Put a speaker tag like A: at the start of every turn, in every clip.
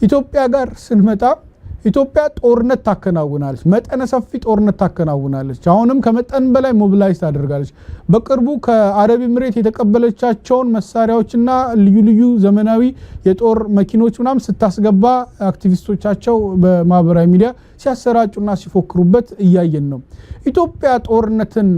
A: ኢትዮጵያ ጋር ስንመጣ ኢትዮጵያ ጦርነት ታከናውናለች መጠነ ሰፊ ጦርነት ታከናውናለች አሁንም ከመጠን በላይ ሞቢላይዝ ታደርጋለች በቅርቡ ከአረብ ኤምሬት የተቀበለቻቸውን መሳሪያዎችና ልዩ ልዩ ዘመናዊ የጦር መኪኖች ምናም ስታስገባ አክቲቪስቶቻቸው በማህበራዊ ሚዲያ ሲያሰራጩና ሲፎክሩበት እያየን ነው ኢትዮጵያ ጦርነትን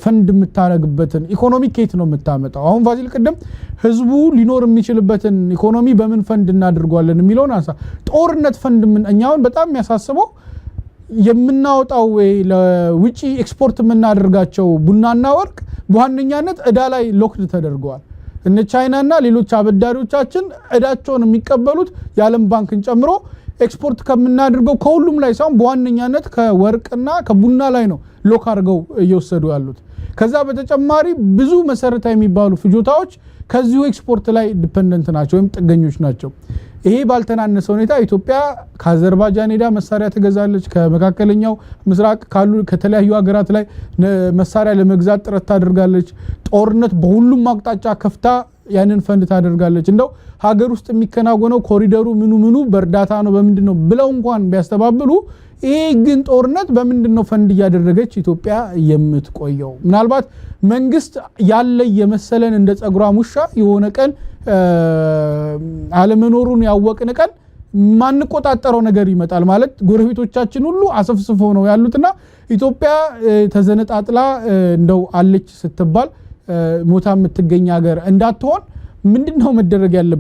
A: ፈንድ የምታረግበትን ኢኮኖሚ ኬት ነው የምታመጣው አሁን ፋሲል ቀደም ህዝቡ ሊኖር የሚችልበትን ኢኮኖሚ በምን ፈንድ እናድርጓለን የሚለውን አንሳ ጦርነት ፈንድ ምን እኛውን በጣም ያሳስበው የምናወጣው ለውጪ ኤክስፖርት የምናደርጋቸው ቡናና ወርቅ በዋነኛነት እዳ ላይ ሎክድ ተደርገዋል እነ ቻይናና ሌሎች አበዳሪዎቻችን እዳቸውን የሚቀበሉት የዓለም ባንክን ጨምሮ ኤክስፖርት ከምናደርገው ከሁሉም ላይ ሳይሆን በዋነኛነት ከወርቅና ከቡና ላይ ነው ሎክ አድርገው እየወሰዱ ያሉት ከዛ በተጨማሪ ብዙ መሰረታዊ የሚባሉ ፍጆታዎች ከዚሁ ኤክስፖርት ላይ ዲፔንደንት ናቸው ወይም ጥገኞች ናቸው ይሄ ባልተናነሰ ሁኔታ ኢትዮጵያ ከአዘርባይጃን ሄዳ መሳሪያ ትገዛለች ከመካከለኛው ምስራቅ ካሉ ከተለያዩ ሀገራት ላይ መሳሪያ ለመግዛት ጥረት ታደርጋለች ጦርነት በሁሉም አቅጣጫ ከፍታ ያንን ፈንድ ታደርጋለች እንደው ሀገር ውስጥ የሚከናወነው ኮሪደሩ ምኑ በእርዳታ ነው በመንድነው ብለው እንኳን ቢያስተባብሉ ይሄ ግን ጦርነት በመንድነው ፈንድ ያደረገች ኢትዮጵያ የምትቆየው ምናልባት መንግስት ያለ የመሰለን እንደ ጸጉራ ሙሻ የሆነ ቀን አለመኖሩን ያወቅን ቀን ማንቆጣጠረው ነገር ይመጣል ማለት ጎረቤቶቻችን ሁሉ አሰፍስፈው ነው ያሉትና ኢትዮጵያ ተዘነጣጥላ እንደው አለች ስትባል ሞታ የምትገኝ ሀገር እንዳትሆን ምንድነው መደረግ ያለበት